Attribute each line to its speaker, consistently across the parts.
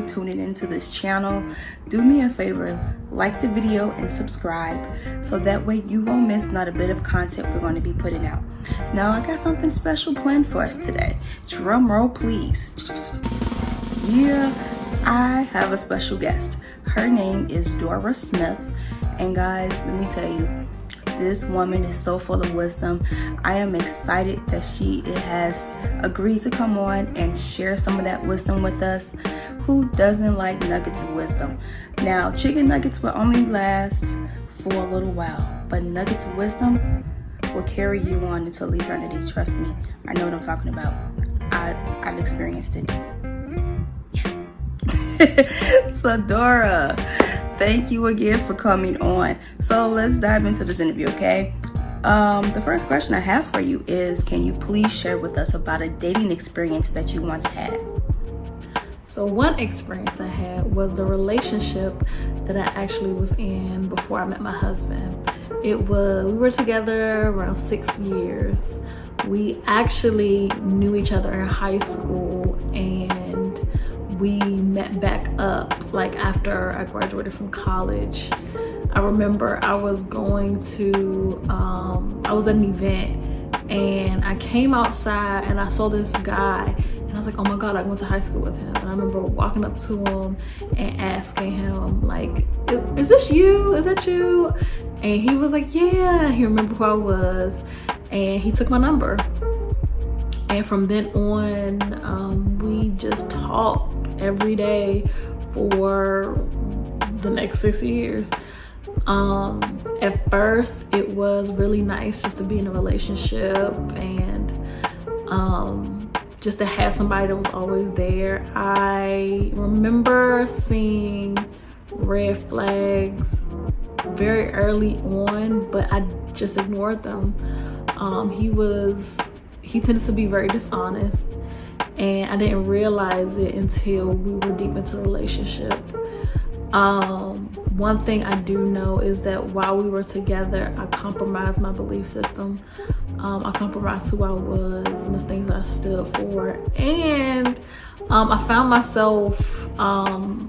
Speaker 1: for tuning into this channel. Do me a favor, like the video and subscribe so that way you won't miss not a bit of content we're going to be putting out. Now I got something special planned for us today. Drum roll please. Yeah, I have a special guest. Her name is Dora Smith, and guys, let me tell you, this woman is so full of wisdom. I am excited that she has agreed to come on and share some of that wisdom with us. Who doesn't like nuggets of wisdom? Now, chicken nuggets will only last for a little while, but nuggets of wisdom will carry you on until eternity. Trust me, I know what I'm talking about. I've experienced it. So Dora, thank you again for coming on. So let's dive into this interview, okay? The first question I have for you is, can you please share with us about a dating experience that you once had?
Speaker 2: So one experience I had was the relationship that I actually was in before I met my husband. We were together around 6 years. We actually knew each other in high school, and we met back up like after I graduated from college. I remember I was going to, I was at an event and I came outside and I saw this guy and I was like, oh my God, I went to high school with him. And I remember walking up to him and asking him like, is this you? Is that you? And he was like, yeah. He remembered who I was and he took my number. And from then on, we just talked every day for the next 6 years. At first, it was really nice just to be in a relationship and just to have somebody that was always there. I remember seeing red flags very early on, but I just ignored them. He tended to be very dishonest, and I didn't realize it until we were deep into the relationship. One thing I do know is that while we were together, I compromised my belief system. I compromised who I was and the things I stood for. And I found myself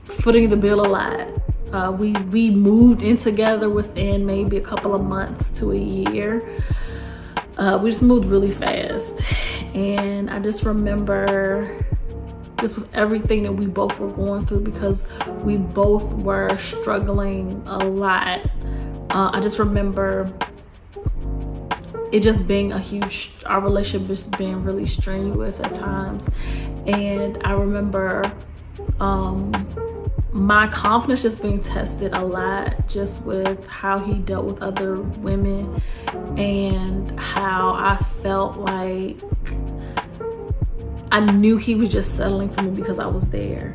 Speaker 2: footing the bill a lot. We moved in together within maybe a couple of months to a year. We just moved really fast. And I just remember this was everything that we both were going through because we both were struggling a lot. I just remember it just being our relationship just being really strenuous at times. And I remember my confidence just being tested a lot just with how he dealt with other women and how I felt like I knew he was just settling for me because I was there.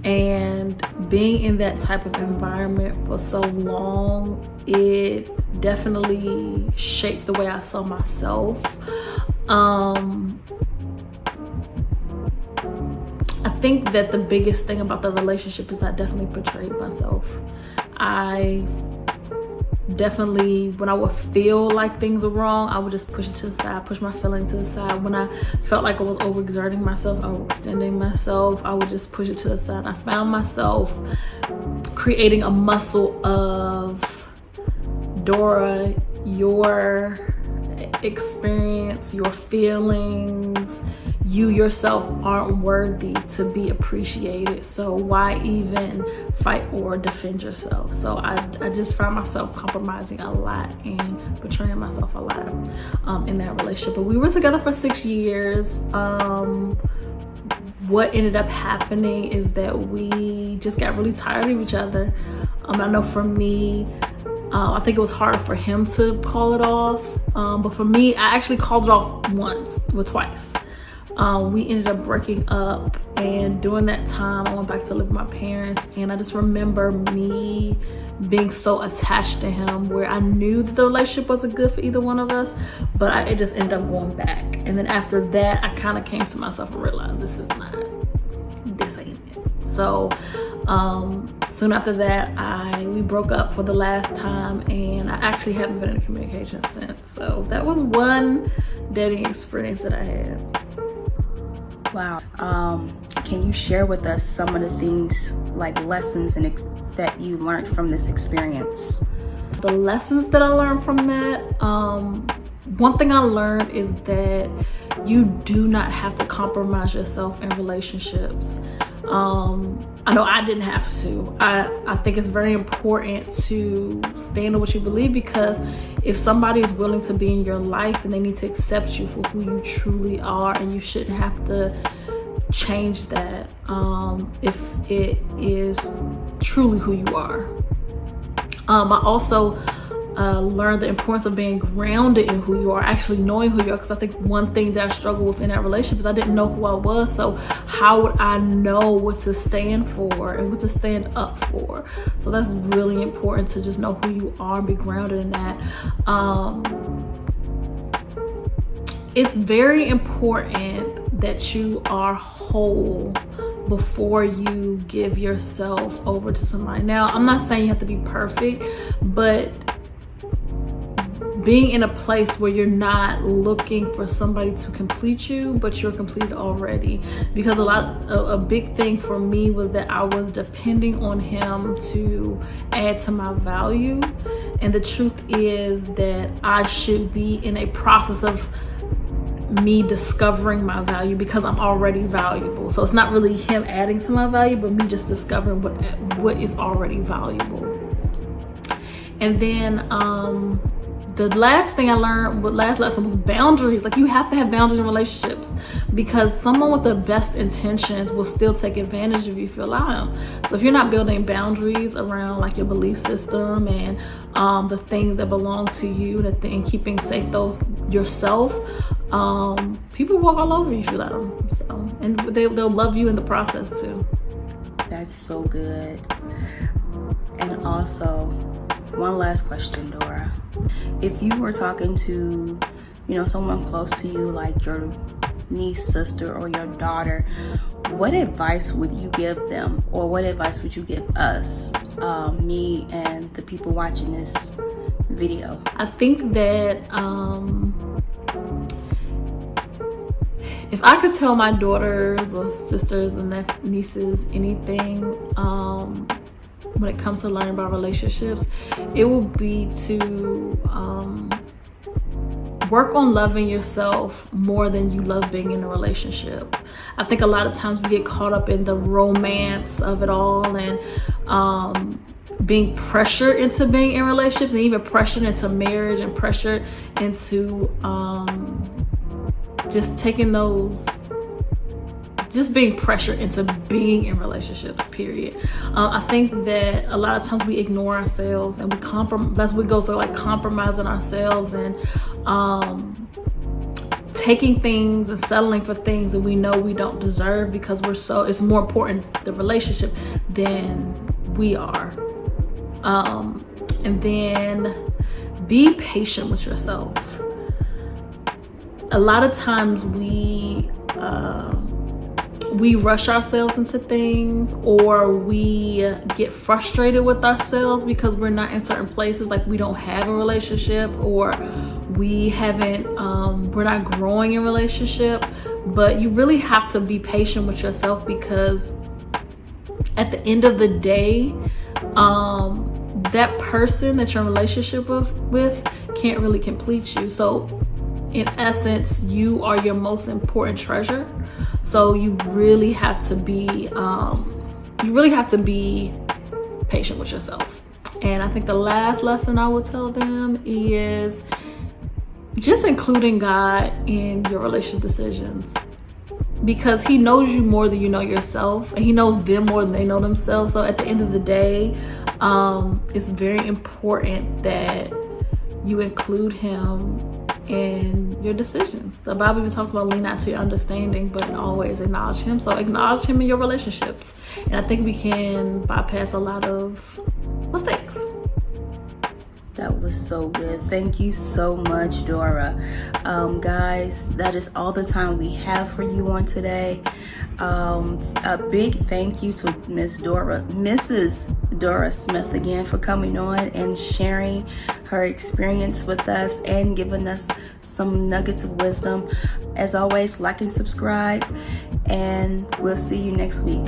Speaker 2: And being in that type of environment for so long, it definitely shaped the way I saw myself. I think that the biggest thing about the relationship is I definitely portrayed myself. I definitely, when I would feel like things were wrong, I would just push it to the side, push my feelings to the side. When I felt like I was overexerting myself, overextending myself, I would just push it to the side. I found myself creating a muscle of, Dora, your experience, your feelings, you yourself aren't worthy to be appreciated, so why even fight or defend yourself? So I just found myself compromising a lot and betraying myself a lot in that relationship. But we were together for 6 years. What ended up happening is that we just got really tired of each other. I know for me, I think it was harder for him to call it off, but for me, I actually called it off twice. We ended up breaking up, and during that time I went back to live with my parents, and I just remember me being so attached to him where I knew that the relationship wasn't good for either one of us, but it just ended up going back. And then after that, I kind of came to myself and realized this ain't it. So soon after that, we broke up for the last time, and I actually haven't been in communication since. So that was one dating experience that I had.
Speaker 1: Wow. Can you share with us some of the things, like lessons that you learned from this experience?
Speaker 2: The lessons that I learned from that, one thing I learned is that you do not have to compromise yourself in relationships. I know I didn't have to. I think it's very important to stand on what you believe, because if somebody is willing to be in your life, then they need to accept you for who you truly are, and you shouldn't have to change that if it is truly who you are. I also learned the importance of being grounded in who you are, actually knowing who you are, because I think one thing that I struggled with in that relationship is I didn't know who I was. So how would I know what to stand for and what to stand up for? So that's really important, to just know who you are and be grounded in that. It's very important that you are whole before you give yourself over to somebody. Now, I'm not saying you have to be perfect, but being in a place where you're not looking for somebody to complete you, but you're completed already. Because a big thing for me was that I was depending on him to add to my value. And the truth is that I should be in a process of me discovering my value, because I'm already valuable. So it's not really him adding to my value, but me just discovering what is already valuable. And then the last thing I learned, last lesson, was boundaries. Like, you have to have boundaries in relationships, because someone with the best intentions will still take advantage of you if you allow them. So if you're not building boundaries around like your belief system and the things that belong to you, and keeping safe those yourself, people walk all over you if you let them. So, and they'll love you in the process too.
Speaker 1: That's so good. And also, one last question, Dora. If you were talking to, someone close to you, like your niece, sister, or your daughter, what advice would you give them, or what advice would you give us, me and the people watching this video?
Speaker 2: I think that if I could tell my daughters or sisters and nieces anything when it comes to learning about relationships, it would be to work on loving yourself more than you love being in a relationship. I think a lot of times we get caught up in the romance of it all, and being pressured into being in relationships, and even pressured into marriage, and pressured into just being pressured into being in relationships, period. I think that a lot of times we ignore ourselves, and that's what goes through, like compromising ourselves and taking things and settling for things that we know we don't deserve, because it's more important, the relationship, than we are. And then be patient with yourself. A lot of times we rush ourselves into things, or we get frustrated with ourselves because we're not in certain places, like we don't have a relationship, or we're not growing in relationship. But you really have to be patient with yourself, because at the end of the day, that person that you're in a relationship with can't really complete you. So in essence, you are your most important treasure. So you really have to be patient with yourself. And I think the last lesson I would tell them is just including God in your relationship decisions, because he knows you more than you know yourself, and he knows them more than they know themselves. So at the end of the day, it's very important that you include him in your decisions. The Bible even talks about lean not to your understanding, but always acknowledge him. So acknowledge him in your relationships, and I think we can bypass a lot of mistakes.
Speaker 1: That was so good. Thank you so much, Dora. Guys, that is all the time we have for you on today. A big thank you to Mrs. Dora Smith again, for coming on and sharing her experience with us and giving us some nuggets of wisdom. As always, like and subscribe, and we'll see you next week.